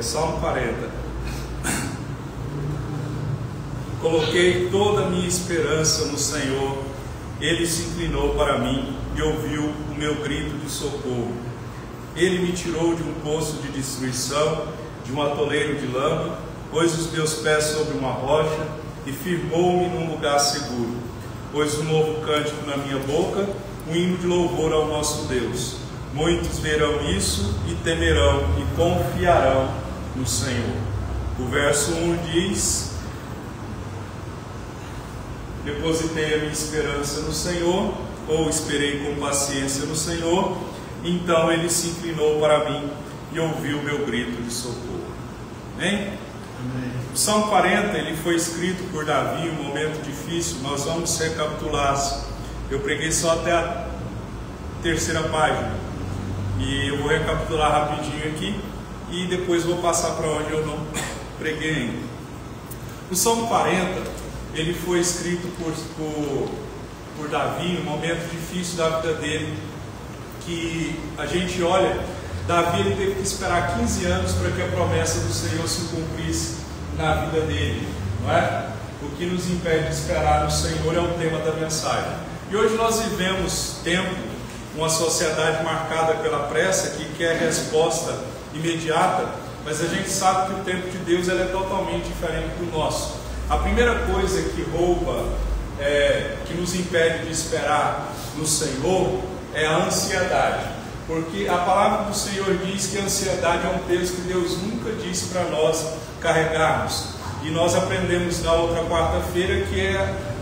Salmo 40. Coloquei toda a minha esperança no Senhor, Ele se inclinou para mim e ouviu o meu grito de socorro. Ele me tirou de um poço de destruição, de um atoleiro de lama, pôs os meus pés sobre uma rocha e firmou-me num lugar seguro. Pôs um novo cântico na minha boca, um hino de louvor ao nosso Deus. Muitos verão isso e temerão e confiarão no Senhor. O verso 1 diz: depositei a minha esperança no Senhor, ou esperei com paciência no Senhor, então Ele se inclinou para mim e ouviu o meu grito de socorro. Amém? Amém. O Salmo 40 ele foi escrito por Davi em um momento difícil. Nós vamos recapitular. Eu preguei só até a terceira página e eu vou recapitular rapidinho aqui e depois vou passar para onde eu não preguei ainda. O Salmo 40 ele foi escrito por Davi em um momento difícil da vida dele, que a gente olha, Davi ele teve que esperar 15 anos para que a promessa do Senhor se cumprisse na vida dele, não é? O que nos impede de esperar no Senhor é o tema da mensagem. E hoje nós vivemos uma sociedade marcada pela pressa, que quer resposta imediata, mas a gente sabe que o tempo de Deus ele é totalmente diferente do nosso. A primeira coisa que rouba, que nos impede de esperar no Senhor é a ansiedade, porque a palavra do Senhor diz que a ansiedade é um peso que Deus nunca disse para nós carregarmos, e nós aprendemos na outra quarta-feira que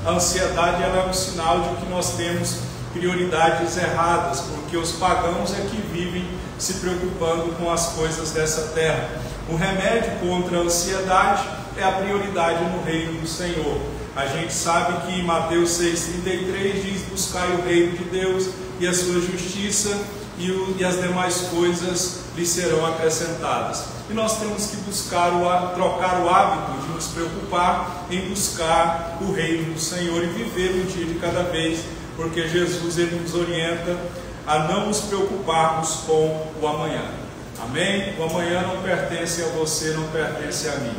a ansiedade ela é um sinal de que nós temos prioridades erradas, porque os pagãos é que vivem se preocupando com as coisas dessa terra. O remédio contra a ansiedade é a prioridade no reino do Senhor. A gente sabe que Mateus 6,33 diz: buscai o reino de Deus e a sua justiça, e as demais coisas lhe serão acrescentadas. E nós temos que trocar o hábito de nos preocupar em buscar o reino do Senhor e viver um dia de cada vez, porque Jesus ele nos orienta a não nos preocuparmos com o amanhã. Amém? O amanhã não pertence a você, não pertence a mim.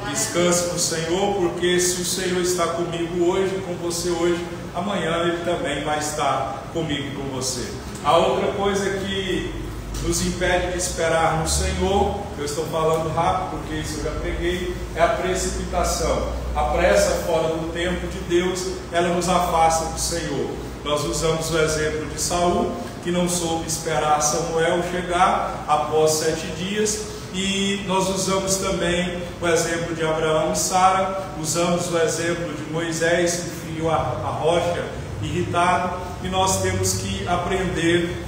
Descanse no Senhor, porque se o Senhor está comigo hoje, com você hoje, amanhã Ele também vai estar comigo, com você. A outra coisa que nos impede de esperar no Senhor, eu estou falando rápido porque isso eu já preguei, é a precipitação. A pressa fora do tempo de Deus, ela nos afasta do Senhor. Nós usamos o exemplo de Saul, que não soube esperar Samuel chegar após 7 dias, e nós usamos também o exemplo de Abraão e Sara, usamos o exemplo de Moisés, que feriu a rocha irritado, e nós temos que aprender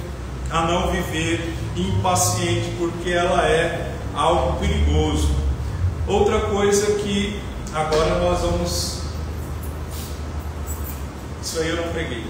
a não viver impaciente, porque ela é algo perigoso. Outra coisa que agora nós vamos... Isso aí eu não preguei.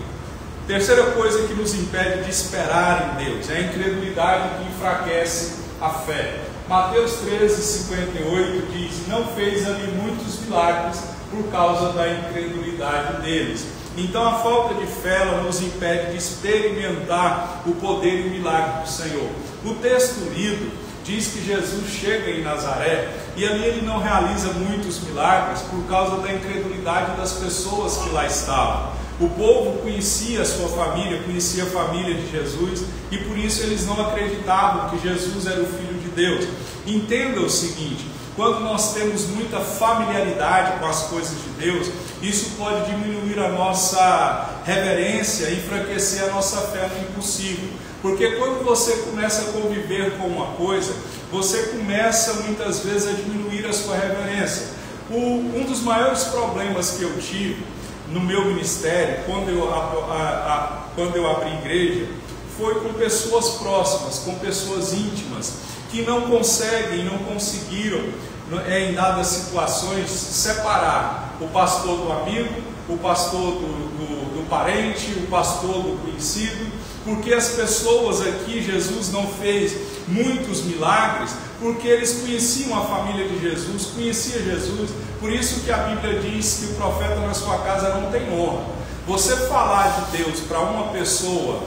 Terceira coisa que nos impede de esperar em Deus é a incredulidade, que enfraquece a fé. Mateus 13,58 diz: não fez ali muitos milagres por causa da incredulidade deles. Então a falta de fé ela nos impede de experimentar o poder e o milagre do Senhor. O texto lido diz que Jesus chega em Nazaré e ali ele não realiza muitos milagres por causa da incredulidade das pessoas que lá estavam. O povo conhecia a sua família, conhecia a família de Jesus, e por isso eles não acreditavam que Jesus era o Filho de Deus. Entenda o seguinte: quando nós temos muita familiaridade com as coisas de Deus, isso pode diminuir a nossa reverência e enfraquecer a nossa fé no impossível. Porque quando você começa a conviver com uma coisa, você começa muitas vezes a diminuir a sua reverência. Um dos maiores problemas que eu tive no meu ministério, quando eu abri igreja, foi com pessoas próximas, com pessoas íntimas, que não conseguiram, em dadas situações, separar o pastor do amigo, o pastor do parente, o pastor do conhecido, porque as pessoas aqui, Jesus não fez muitos milagres, porque eles conheciam a família de Jesus, conheciam Jesus. Por isso que a Bíblia diz que o profeta na sua casa não tem honra. Você falar de Deus para uma pessoa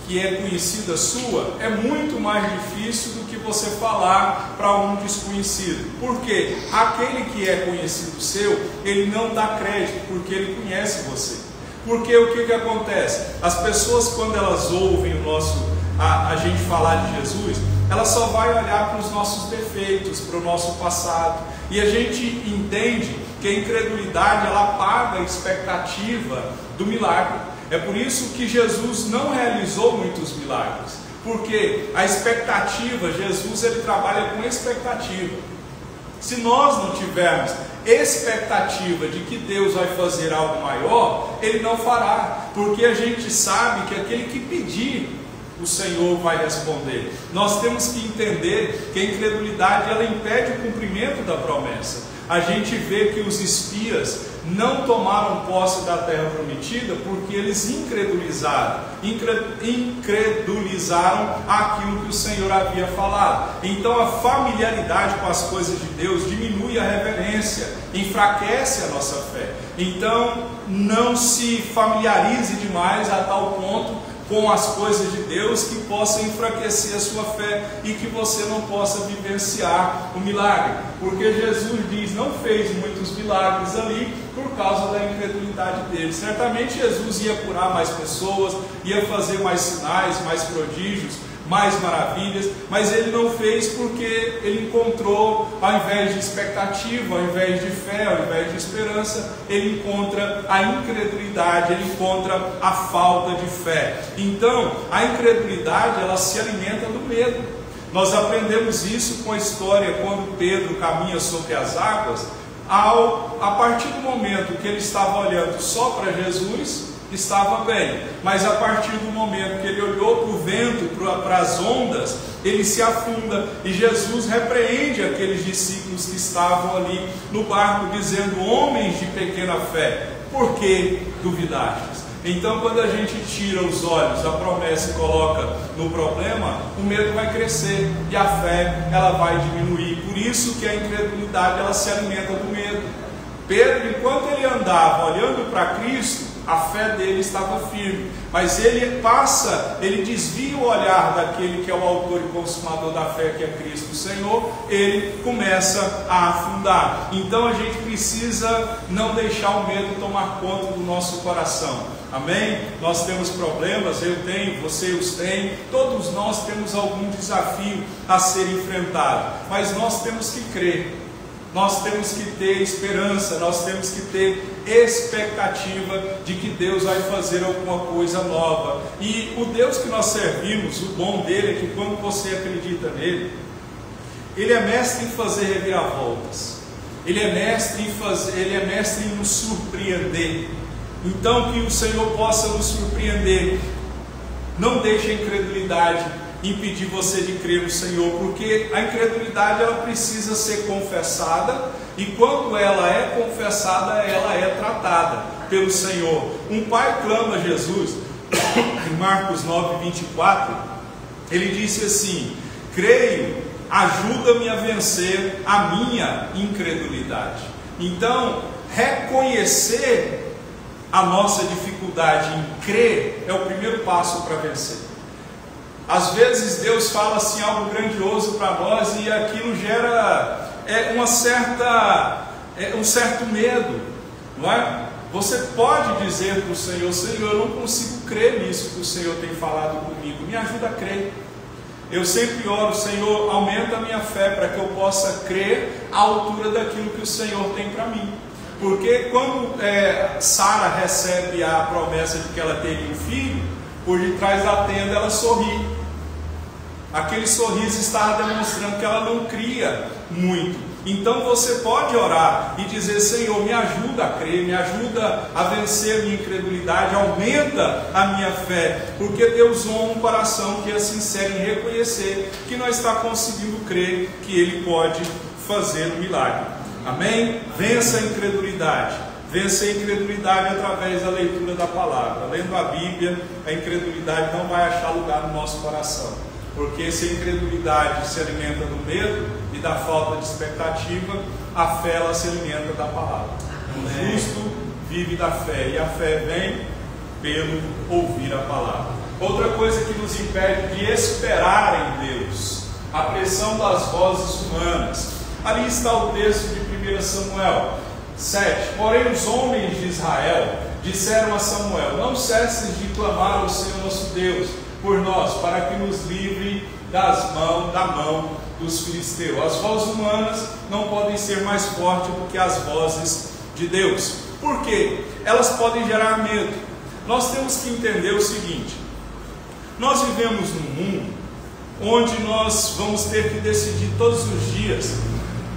que é conhecida sua, é muito mais difícil do que você falar para um desconhecido. Por quê? Aquele que é conhecido seu, ele não dá crédito, porque ele conhece você. Porque o que acontece? As pessoas, quando elas ouvem a gente falar de Jesus, ela só vai olhar para os nossos defeitos, para o nosso passado. E a gente entende que a incredulidade, ela apaga a expectativa do milagre. É por isso que Jesus não realizou muitos milagres, porque a expectativa, Jesus ele trabalha com expectativa. Se nós não tivermos expectativa de que Deus vai fazer algo maior, Ele não fará, porque a gente sabe que aquele que pedir, o Senhor vai responder. Nós temos que entender que a incredulidade ela impede o cumprimento da promessa. A gente vê que os espias não tomaram posse da terra prometida porque eles incredulizaram aquilo que o Senhor havia falado. Então a familiaridade com as coisas de Deus diminui a reverência, enfraquece a nossa fé. Então não se familiarize demais a tal ponto com as coisas de Deus que possa enfraquecer a sua fé e que você não possa vivenciar o milagre, porque Jesus diz, não fez muitos milagres ali por causa da incredulidade dele. Certamente Jesus ia curar mais pessoas, ia fazer mais sinais, mais prodígios, mais maravilhas, mas ele não fez porque ele encontrou, ao invés de expectativa, ao invés de fé, ao invés de esperança, ele encontra a incredulidade, ele encontra a falta de fé. Então, a incredulidade, ela se alimenta do medo. Nós aprendemos isso com a história quando Pedro caminha sobre as águas. A partir do momento que ele estava olhando só para Jesus, estava bem, mas a partir do momento que ele olhou para o vento, para as ondas, ele se afunda, e Jesus repreende aqueles discípulos que estavam ali no barco, dizendo, homens de pequena fé, por que duvidastes? Então quando a gente tira os olhos da promessa e coloca no problema, o medo vai crescer e a fé ela vai diminuir. Por isso que a incredulidade ela se alimenta do medo. Pedro, enquanto ele andava olhando para Cristo, a fé dele estava firme, mas ele desvia o olhar daquele que é o autor e consumador da fé, que é Cristo o Senhor, ele começa a afundar. Então a gente precisa não deixar o medo tomar conta do nosso coração. Amém? Nós temos problemas, eu tenho, você os tem, todos nós temos algum desafio a ser enfrentado, mas nós temos que crer. Nós temos que ter esperança, nós temos que ter expectativa de que Deus vai fazer alguma coisa nova. E o Deus que nós servimos, o bom dele é que quando você acredita nele, ele é mestre em fazer reviravoltas. Ele é mestre em nos surpreender. Então que o Senhor possa nos surpreender. Não deixe a incredulidade impedir você de crer no Senhor, porque a incredulidade ela precisa ser confessada, e quando ela é confessada, ela é tratada pelo Senhor. Um pai clama a Jesus, em Marcos 9:24, ele disse assim, creio, ajuda-me a vencer a minha incredulidade. Então, reconhecer a nossa dificuldade em crer é o primeiro passo para vencer. Às vezes Deus fala assim algo grandioso para nós e aquilo gera um certo medo, não é? Você pode dizer para o Senhor, Senhor, eu não consigo crer nisso que o Senhor tem falado comigo, me ajuda a crer. Eu sempre oro, Senhor, aumenta a minha fé para que eu possa crer à altura daquilo que o Senhor tem para mim. Porque quando Sara recebe a promessa de que ela teria um filho, por detrás da tenda ela sorri. Aquele sorriso estava demonstrando que ela não cria muito. Então você pode orar e dizer, Senhor, me ajuda a crer, me ajuda a vencer a minha incredulidade, aumenta a minha fé, porque Deus honra um coração que é sincero em reconhecer que não está conseguindo crer que Ele pode fazer um milagre. Amém? Vença a incredulidade. Vença a incredulidade através da leitura da palavra. Lendo a Bíblia, a incredulidade não vai achar lugar no nosso coração. Porque se a incredulidade se alimenta do medo e da falta de expectativa, a fé ela se alimenta da palavra. O justo vive da fé, e a fé vem pelo ouvir a palavra. Outra coisa que nos impede de esperar em Deus, a pressão das vozes humanas. Ali está o texto de 1 Samuel 7. Porém os homens de Israel disseram a Samuel: não cesses de clamar ao Senhor nosso Deus por nós, para que nos livre da mão dos filisteus. As vozes humanas não podem ser mais fortes do que as vozes de Deus. Por quê? Elas podem gerar medo. Nós temos que entender o seguinte: nós vivemos num mundo onde nós vamos ter que decidir todos os dias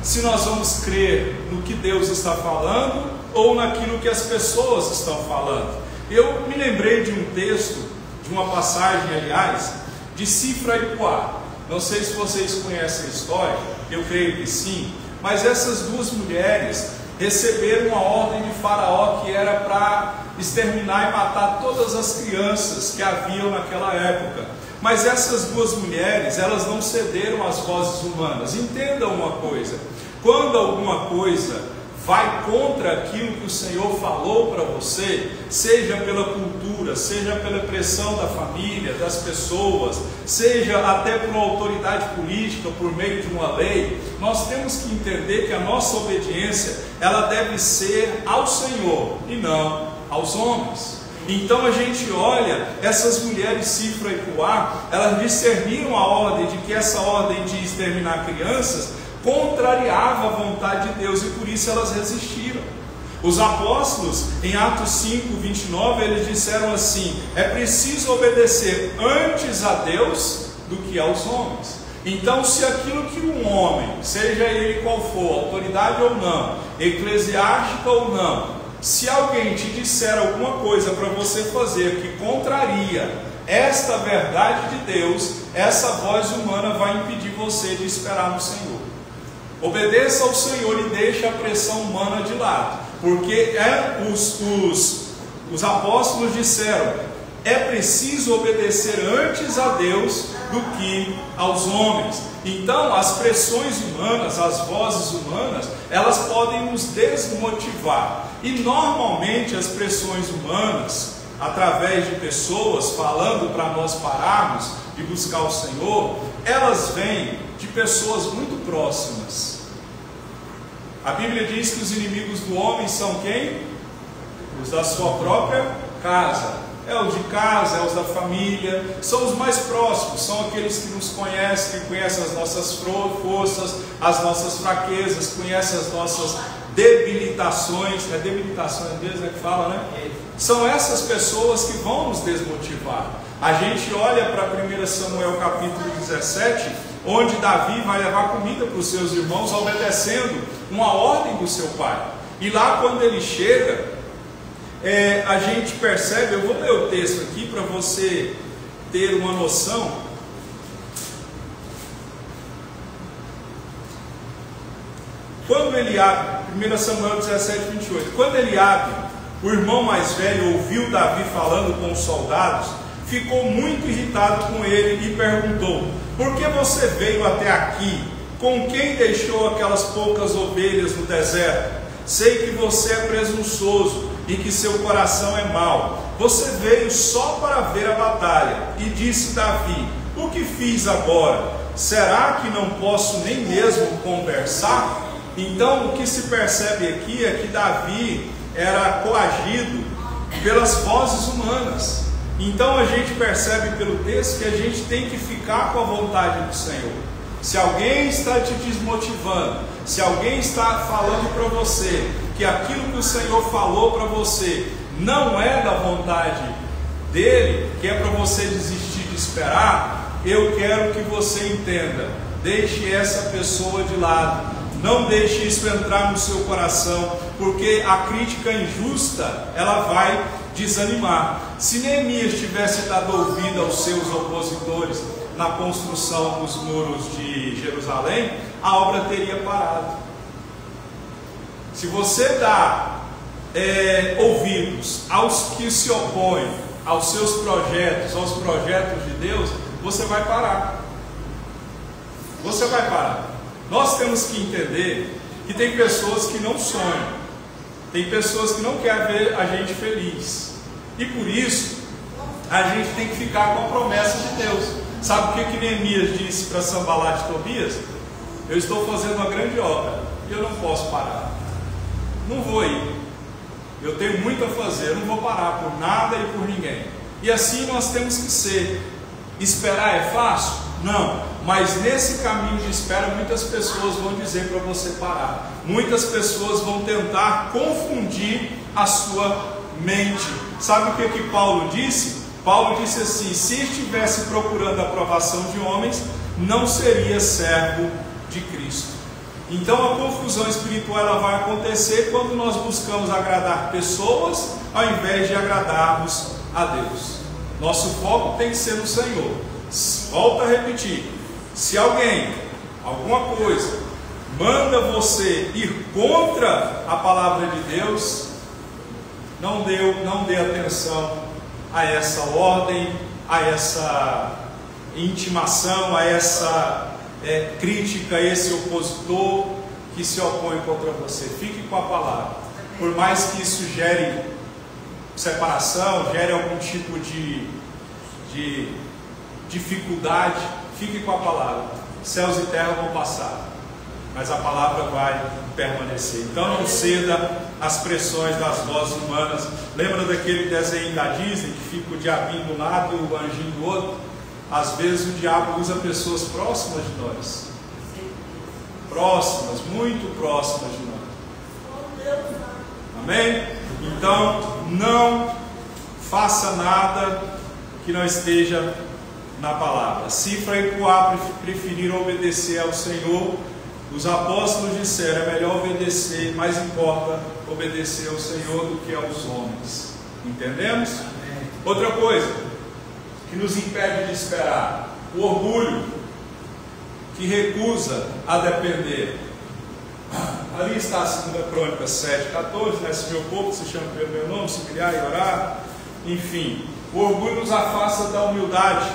se nós vamos crer no que Deus está falando ou naquilo que as pessoas estão falando. Eu me lembrei de um texto, de uma passagem, aliás, de Cifra e Puá. Não sei se vocês conhecem a história, eu creio que sim, mas essas duas mulheres receberam uma ordem de Faraó que era para exterminar e matar todas as crianças que haviam naquela época. Mas essas duas mulheres, elas não cederam às vozes humanas. Entendam uma coisa: quando alguma coisa vai contra aquilo que o Senhor falou para você, seja pela cultura, seja pela pressão da família, das pessoas, seja até por uma autoridade política, por meio de uma lei, nós temos que entender que a nossa obediência, ela deve ser ao Senhor e não aos homens. Então a gente olha, essas mulheres Cifra e Puá, elas discerniram a ordem de que essa ordem de exterminar crianças contrariava a vontade de Deus, e por isso elas resistiram. Os apóstolos, em Atos 5, 29, eles disseram assim: é preciso obedecer antes a Deus do que aos homens. Então, se aquilo que um homem, seja ele qual for, autoridade ou não, eclesiástica ou não, se alguém te disser alguma coisa para você fazer que contraria esta verdade de Deus, essa voz humana vai impedir você de esperar no Senhor. Obedeça ao Senhor e deixe a pressão humana de lado, porque os apóstolos disseram: é preciso obedecer antes a Deus do que aos homens. Então as pressões humanas, as vozes humanas, elas podem nos desmotivar, e normalmente as pressões humanas, através de pessoas falando para nós pararmos de buscar o Senhor, elas vêm de pessoas muito próximas. A Bíblia diz que os inimigos do homem são quem? Os da sua própria casa. É os de casa, é os da família, são os mais próximos, são aqueles que nos conhecem, que conhecem as nossas forças, as nossas fraquezas, conhecem as nossas debilitações. É debilitações mesmo, é que fala, né? São essas pessoas que vão nos desmotivar. A gente olha para 1 Samuel capítulo 17, onde Davi vai levar comida para os seus irmãos, obedecendo uma ordem do seu pai. E lá quando ele chega, a gente percebe, eu vou ler o texto aqui para você ter uma noção. Quando Eliabe, 1 Samuel 17, 28, quando Eliabe, o irmão mais velho, ouviu Davi falando com os soldados, ficou muito irritado com ele e perguntou: por que você veio até aqui? Com quem deixou aquelas poucas ovelhas no deserto? Sei que você é presunçoso e que seu coração é mau. Você veio só para ver a batalha. E disse Davi: o que fiz agora? Será que não posso nem mesmo conversar? Então o que se percebe aqui é que Davi era coagido pelas vozes humanas. Então a gente percebe pelo texto que a gente tem que ficar com a vontade do Senhor. Se alguém está te desmotivando, se alguém está falando para você que aquilo que o Senhor falou para você não é da vontade dele, que é para você desistir de esperar, eu quero que você entenda: deixe essa pessoa de lado, não deixe isso entrar no seu coração, porque a crítica injusta, ela vai desanimar. Se Neemias tivesse dado ouvido aos seus opositores na construção dos muros de Jerusalém, a obra teria parado. Se você dá ouvidos aos que se opõem aos seus projetos, aos projetos de Deus, você vai parar. Você vai parar. Nós temos que entender que tem pessoas que não sonham, tem pessoas que não querem ver a gente feliz, e por isso a gente tem que ficar com a promessa de Deus. Sabe o que Neemias disse para Sanbalat e Tobias? Eu estou fazendo uma grande obra e eu não posso parar. Não vou ir. Eu tenho muito a fazer, eu não vou parar por nada e por ninguém. E assim nós temos que ser. Esperar é fácil? Não. Mas nesse caminho de espera, muitas pessoas vão dizer para você parar. Muitas pessoas vão tentar confundir a sua mente. Sabe o que Paulo disse? Paulo disse assim: se estivesse procurando a aprovação de homens, não seria servo de Cristo. Então a confusão espiritual ela vai acontecer quando nós buscamos agradar pessoas ao invés de agradarmos a Deus. Nosso foco tem que ser no Senhor. Volto a repetir: se alguém, alguma coisa, manda você ir contra a palavra de Deus, não dê atenção a essa ordem, a essa intimação, a essa crítica, a esse opositor que se opõe contra você. Fique com a palavra. Por mais que isso gere separação, gere algum tipo de dificuldade, fique com a palavra. Céus e terra vão passar, mas a palavra vai permanecer. Então não ceda às pressões das vozes humanas. Lembra daquele desenho da Disney que fica o diabinho de um lado e o anjinho do outro? Às vezes o diabo usa pessoas próximas de nós, próximas, muito próximas de nós. Amém? Então não faça nada que não esteja na palavra. Cifra e Coá preferiram obedecer ao Senhor. Os apóstolos disseram: é melhor obedecer, mais importa obedecer ao Senhor do que aos homens. Entendemos? Amém. Outra coisa que nos impede de esperar: o orgulho, que recusa a depender. Ali está a 2 Crônicas 7:14, né? Se meu povo se chama pelo meu nome, se humilhar e orar. Enfim, o orgulho nos afasta da humildade,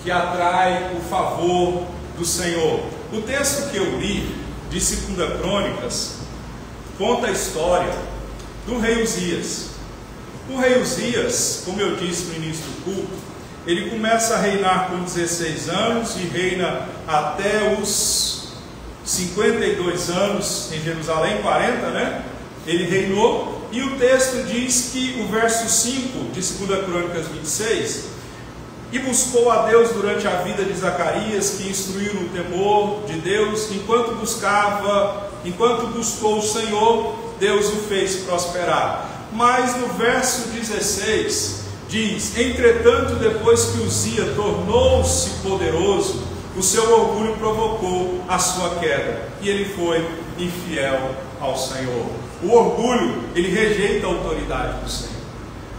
que atrai o favor do Senhor. O texto que eu li, de 2 Crônicas, conta a história do rei Uzias. O rei Uzias, como eu disse no início do culto, ele começa a reinar com 16 anos e reina até os 52 anos em Jerusalém, 40, né? Ele reinou, e o texto diz que o verso 5 de 2 Crônicas 26: e buscou a Deus durante a vida de Zacarias, que instruiu no temor de Deus, enquanto buscou o Senhor, Deus o fez prosperar. Mas no verso 16 diz: entretanto, depois que Uzias tornou-se poderoso, o seu orgulho provocou a sua queda, e ele foi infiel ao Senhor. O orgulho, ele rejeita a autoridade do Senhor.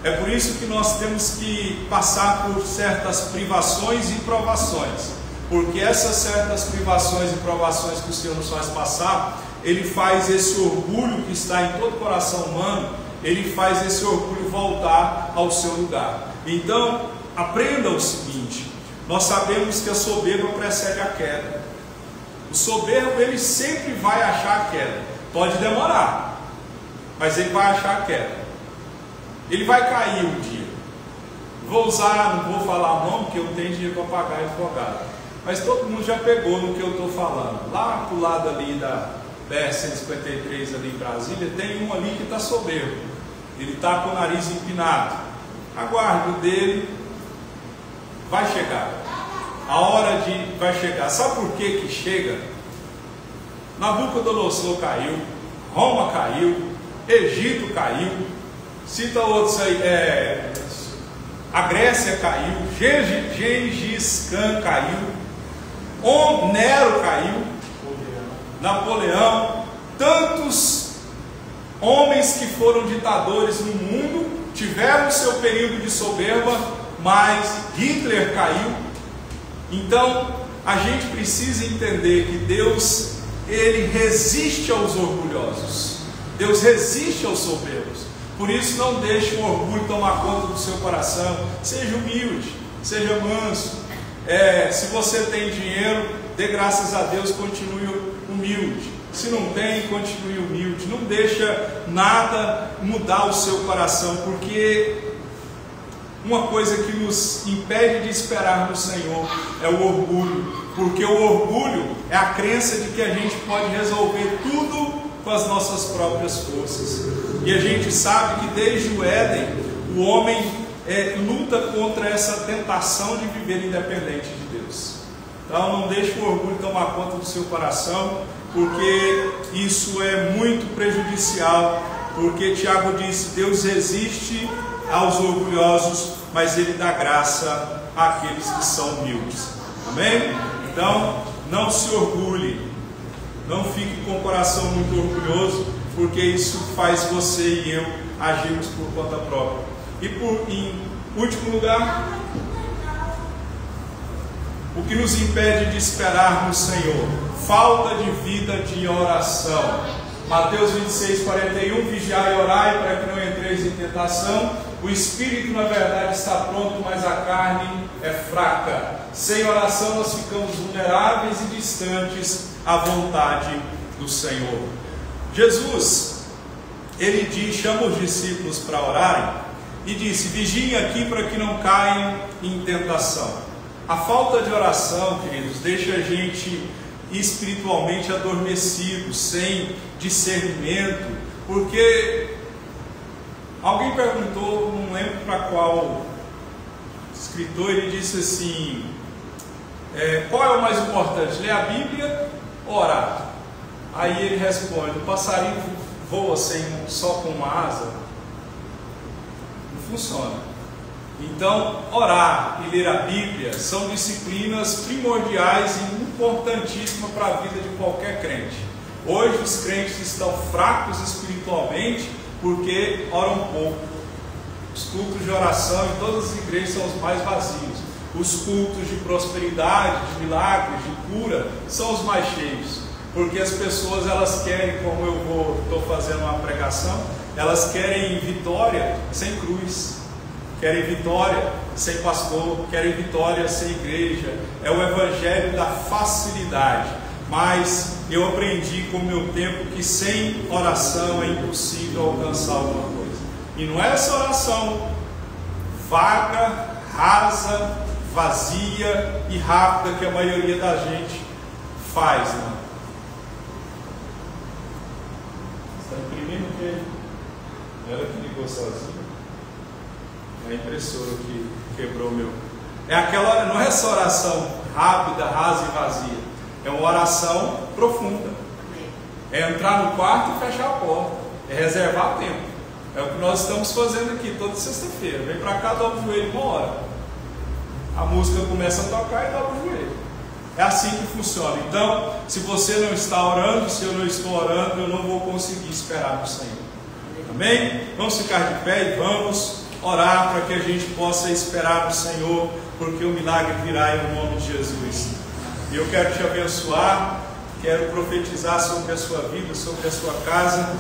É por isso que nós temos que passar por certas privações e provações, porque essas certas privações e provações que o Senhor nos faz passar, Ele faz esse orgulho que está em todo coração humano, Ele faz esse orgulho voltar ao seu lugar. Então, aprenda o seguinte: nós sabemos que a soberba precede a queda. O soberbo, ele sempre vai achar a queda. Pode demorar, mas ele vai achar a queda. Ele vai cair um dia. Não vou falar o nome, porque eu não tenho dinheiro para pagar advogado. Mas todo mundo já pegou no que eu estou falando. Lá para o lado ali da BR-153, ali em Brasília, tem um ali que está soberbo. Ele está com o nariz empinado. Aguarde o dele, vai chegar. A hora vai chegar. Sabe por que chega? Nabucodonosor caiu, Roma caiu, Egito caiu, cita outros aí, a Grécia caiu, Gengis Khan caiu, Nero caiu, Napoleão, tantos homens que foram ditadores no mundo tiveram seu período de soberba, mas Hitler caiu. Então a gente precisa entender que Deus, Ele resiste aos orgulhosos, Deus resiste aos soberbos. Por isso não deixe o orgulho tomar conta do seu coração. Seja humilde, seja manso. Se você tem dinheiro, dê graças a Deus, continue humilde. Se não tem, continue humilde. Não deixa nada mudar o seu coração, porque uma coisa que nos impede de esperar no Senhor é o orgulho, porque o orgulho é a crença de que a gente pode resolver tudo com as nossas próprias forças. E a gente sabe que desde o Éden, o homem luta contra essa tentação de viver independente de Deus. Então não deixe o orgulho tomar conta do seu coração, porque isso é muito prejudicial, porque Tiago disse: Deus resiste aos orgulhosos, mas Ele dá graça àqueles que são humildes. Amém? Então, não se orgulhe, não fique com o coração muito orgulhoso, porque isso faz você e eu agirmos por conta própria. E em último lugar, o que nos impede de esperar no Senhor? Falta de vida de oração. Mateus 26:41, vigiai e orai para que não entreis em tentação. O espírito na verdade está pronto, mas a carne é fraca. Sem oração nós ficamos vulneráveis e distantes à vontade do Senhor. Jesus, ele chama os discípulos para orarem e disse: vigiem aqui para que não caiam em tentação. A falta de oração, queridos, deixa a gente espiritualmente adormecido, sem discernimento, porque alguém perguntou, não lembro para qual escritor, ele disse assim: qual é o mais importante, ler a Bíblia ou orar? Aí ele responde: o passarinho voa só com uma asa? Não funciona. Então, orar e ler a Bíblia são disciplinas primordiais e importantíssimas para a vida de qualquer crente. Hoje os crentes estão fracos espiritualmente porque oram pouco. Os cultos de oração em todas as igrejas são os mais vazios. Os cultos de prosperidade, de milagres, de cura são os mais cheios, porque as pessoas elas querem, como eu estou fazendo uma pregação, elas querem vitória sem cruz. Querem vitória sem pastor, querem vitória sem igreja. É o evangelho da facilidade. Mas eu aprendi com o meu tempo que sem oração é impossível alcançar alguma coisa. E não é essa oração vaga, rasa, vazia e rápida que a maioria da gente faz, né? Está imprimindo o quê? Ela que ligou sozinha. É a impressora que quebrou o meu. É aquela, não é essa oração rápida, rasa e vazia. É uma oração profunda. É entrar no quarto e fechar a porta. É reservar tempo. É o que nós estamos fazendo aqui toda sexta-feira. Vem para cá, dobra o joelho uma hora. A música começa a tocar e dobra o joelho. É assim que funciona. Então, se você não está orando, se eu não estou orando, eu não vou conseguir esperar no Senhor. Amém? Vamos ficar de pé e vamos orar para que a gente possa esperar no Senhor, porque o milagre virá em nome de Jesus. E eu quero te abençoar, quero profetizar sobre a sua vida, sobre a sua casa,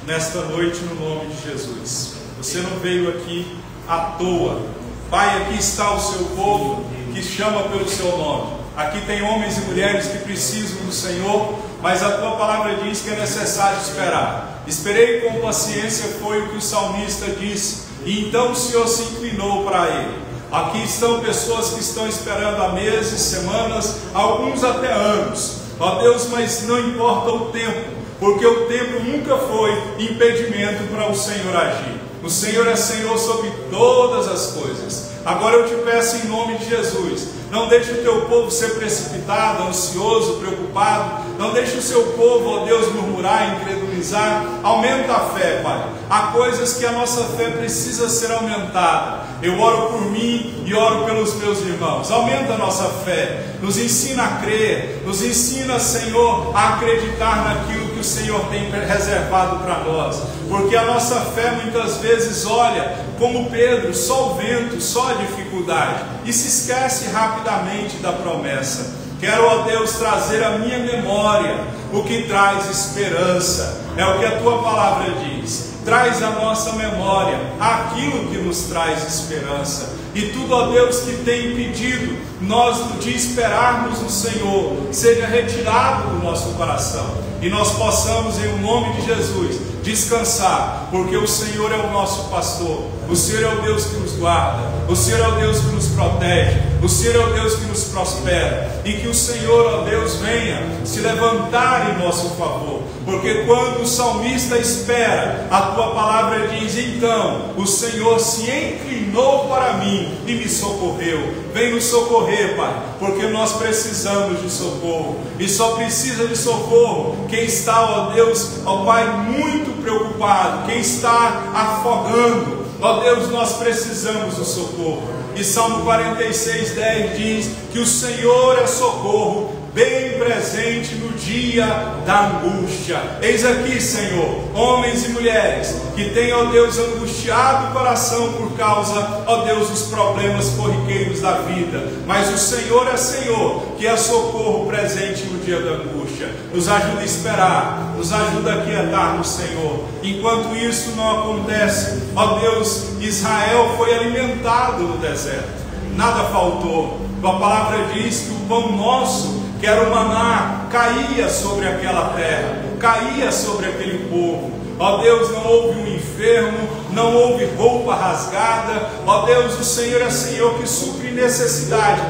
nesta noite, no nome de Jesus. Você não veio aqui à toa. Pai, aqui está o seu povo que chama pelo seu nome. Aqui tem homens e mulheres que precisam do Senhor, mas a tua palavra diz que é necessário esperar. Esperei com paciência, foi o que o salmista disse, e então o Senhor se inclinou para ele. Aqui estão pessoas que estão esperando há meses, semanas, alguns até anos. Ó Deus, mas não importa o tempo, porque o tempo nunca foi impedimento para o Senhor agir. O Senhor é Senhor sobre todas as coisas. Agora eu te peço em nome de Jesus, não deixe o teu povo ser precipitado, ansioso, preocupado. Não deixe o seu povo, ó Deus, murmurar, incredulizar. Aumenta a fé, Pai. Há coisas que a nossa fé precisa ser aumentada. Eu oro por mim e oro pelos meus irmãos. Aumenta a nossa fé. Nos ensina a crer. Nos ensina, Senhor, a acreditar naquilo que o Senhor tem reservado para nós. Porque a nossa fé muitas vezes olha, como Pedro, só o vento, só a dificuldade, e se esquece rapidamente da promessa. Quero, ó Deus, trazer à minha memória o que traz esperança. É o que a tua palavra diz. Traz à nossa memória aquilo que nos traz esperança. E tudo, ó Deus, que tem impedido nós de esperarmos no Senhor, seja retirado do nosso coração. E e nós possamos, em nome de Jesus, descansar, porque o Senhor é o nosso pastor, o Senhor é o Deus que nos guarda, o Senhor é o Deus que nos protege, o Senhor é o Deus que nos prospera, e que o Senhor, ó Deus, venha se levantar em nosso favor, porque quando o salmista espera, a tua palavra diz: então o Senhor se inclinou para mim e me socorreu. Vem nos socorrer, Pai, porque nós precisamos de socorro, e só precisa de socorro quem está, ó Deus, ó Pai, muito preocupado, quem está afogando. Ó Deus, nós precisamos do socorro. E Salmo 46:10 diz que o Senhor é socorro bem presente no dia da angústia. Eis aqui, Senhor, homens e mulheres que têm, ó Deus, angustiado o coração por causa, ó Deus, dos problemas corriqueiros da vida, mas o Senhor é Senhor, que é socorro presente no dia da angústia. Nos ajuda a esperar, nos ajuda a quietar no Senhor. Enquanto isso não acontece, ó Deus, Israel foi alimentado no deserto, nada faltou. A palavra diz que o pão nosso, que era o maná, caía sobre aquela terra, caía sobre aquele povo. Ó Deus, não houve um enfermo, não houve roupa rasgada. Ó Deus, o Senhor é Senhor que supre necessidade,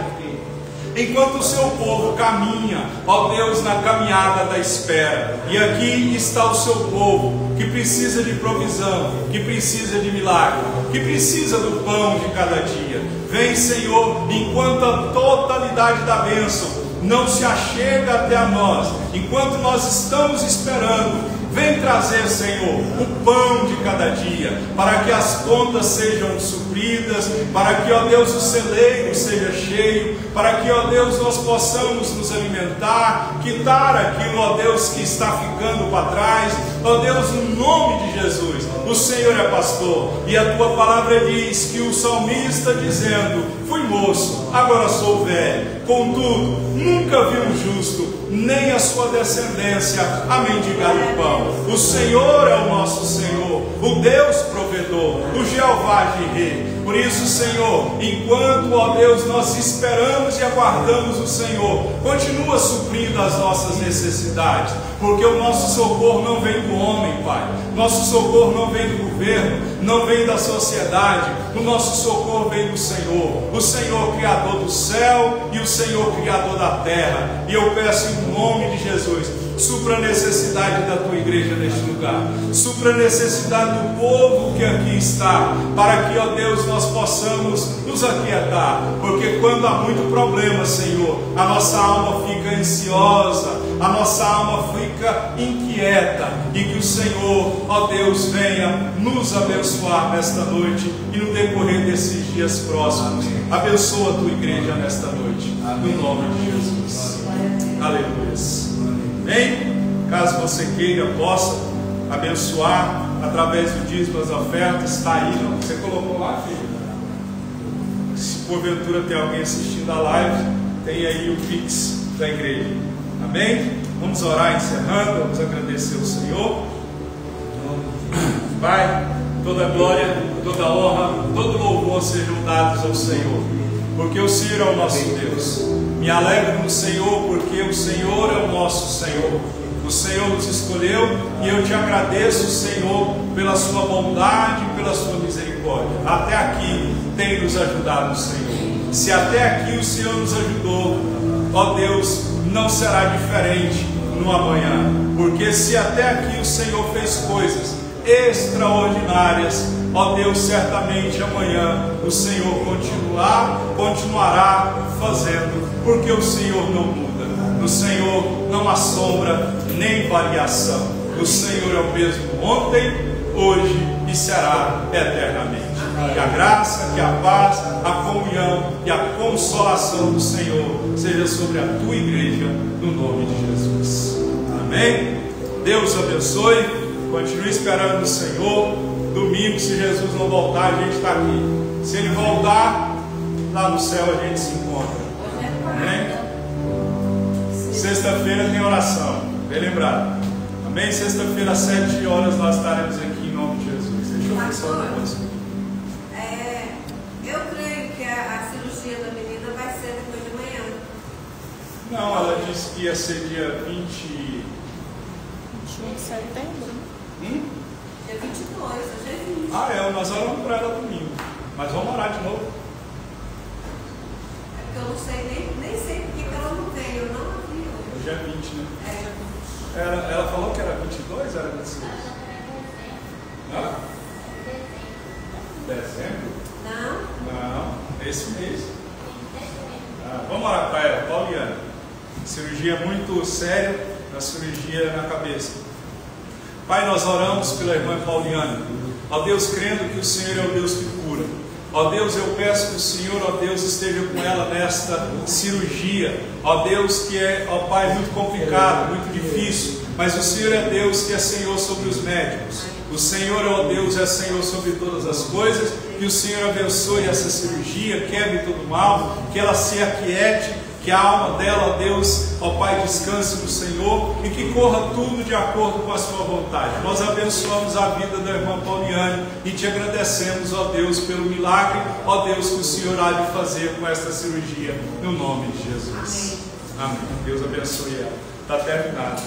enquanto o seu povo caminha, ó Deus, na caminhada da espera. E aqui está o seu povo, que precisa de provisão, que precisa de milagre, que precisa do pão de cada dia. Vem, Senhor, enquanto a totalidade da bênção não se achega até a nós, enquanto nós estamos esperando, vem trazer, Senhor, o pão de cada dia, para que as contas sejam supridas, para que, ó Deus, o celeiro seja cheio, para que, ó Deus, nós possamos nos alimentar, quitar aquilo, ó Deus, que está ficando para trás. Ó Deus, no nome de Jesus, o Senhor é pastor, e a tua palavra diz que o salmista dizendo: fui moço, agora sou velho, contudo, nunca vi um justo, nem a sua descendência a mendigar o pão. O Senhor é o nosso Senhor, o Deus provedor, o Jeová Jireh. Por isso, Senhor, enquanto, ó Deus, nós esperamos e aguardamos o Senhor, continua suprindo as nossas necessidades, porque o nosso socorro não vem do homem, Pai, nosso socorro não vem do governo, não vem da sociedade, o nosso socorro vem do Senhor, o Senhor Criador do céu e o Senhor Criador da terra. E eu peço em nome de Jesus, supra a necessidade da tua igreja neste lugar, supra a necessidade do povo que aqui está, para que, ó Deus, nós possamos nos aquietar, porque quando há muito problema, Senhor, a nossa alma fica ansiosa, a nossa alma fica inquieta, e que o Senhor, ó Deus, venha nos abençoar nesta noite e no decorrer desses dias próximos. Abençoa a tua igreja nesta noite, no nome de Jesus. Aleluia. Amém? Caso você queira, possa abençoar através do dízimo, as ofertas, está aí, não? Você colocou lá, filho? Se porventura tem alguém assistindo a live, tem aí o Pix da igreja. Amém? Vamos orar encerrando, vamos agradecer ao Senhor. Pai, toda glória, toda honra, todo louvor sejam dados ao Senhor, porque o Senhor é o nosso Deus. Me alegro no Senhor, porque o Senhor é o nosso Senhor. O Senhor nos escolheu e eu te agradeço, Senhor, pela sua bondade e pela sua misericórdia. Até aqui tem nos ajudado, Senhor. Se até aqui o Senhor nos ajudou, ó Deus, não será diferente no amanhã, porque se até aqui o Senhor fez coisas extraordinárias, ó Deus, certamente amanhã o Senhor continuará fazendo, porque o Senhor não muda, no Senhor não há sombra nem variação. O Senhor é o mesmo ontem, hoje e será eternamente. Que a graça, que a paz, a comunhão e a consolação do Senhor seja sobre a tua igreja, no nome de Jesus. Amém? Deus abençoe. Continue esperando o Senhor. Domingo, se Jesus não voltar, a gente está aqui. Se Ele voltar, lá no céu a gente se encontra. Amém? Sexta-feira tem oração, bem lembrado. Amém? Sexta-feira às 7 horas nós estaremos aqui em nome de Jesus. Deixa eu ver só um negócio. Eu creio que a cirurgia da menina vai ser depois de manhã. Não, ela disse que ia ser dia de setembro. Dia 22, hoje é 20. Ah, nós oramos por ela domingo. Mas vamos orar de novo. É porque eu não sei, nem sei por que ela não veio, eu não a vi hoje. Hoje é 20, né? É. Ela falou que era 22 ou era 26? Hã? Dezembro? Não? Não, é esse mês. Vamos orar para ela, Pauliana. Cirurgia muito séria, a cirurgia na cabeça. Pai, nós oramos pela irmã Pauliana. Ó Deus, crendo que o Senhor é o Deus que cura. Ó Deus, eu peço que o Senhor, ó Deus, esteja com ela nesta cirurgia. Ó Deus, que é, ó Pai, muito complicado, muito difícil. Mas o Senhor é Deus que é Senhor sobre os médicos. O Senhor, ó Deus, é Senhor sobre todas as coisas. Que o Senhor abençoe essa cirurgia, quebre todo mal, que ela se aquiete, que a alma dela, ó Deus, ó Pai, descanse no Senhor e que corra tudo de acordo com a sua vontade. Nós abençoamos a vida da irmã Pauliane e te agradecemos, ó Deus, pelo milagre, ó Deus, que o Senhor há de fazer com esta cirurgia, no nome de Jesus. Amém. Deus abençoe ela. Está terminado.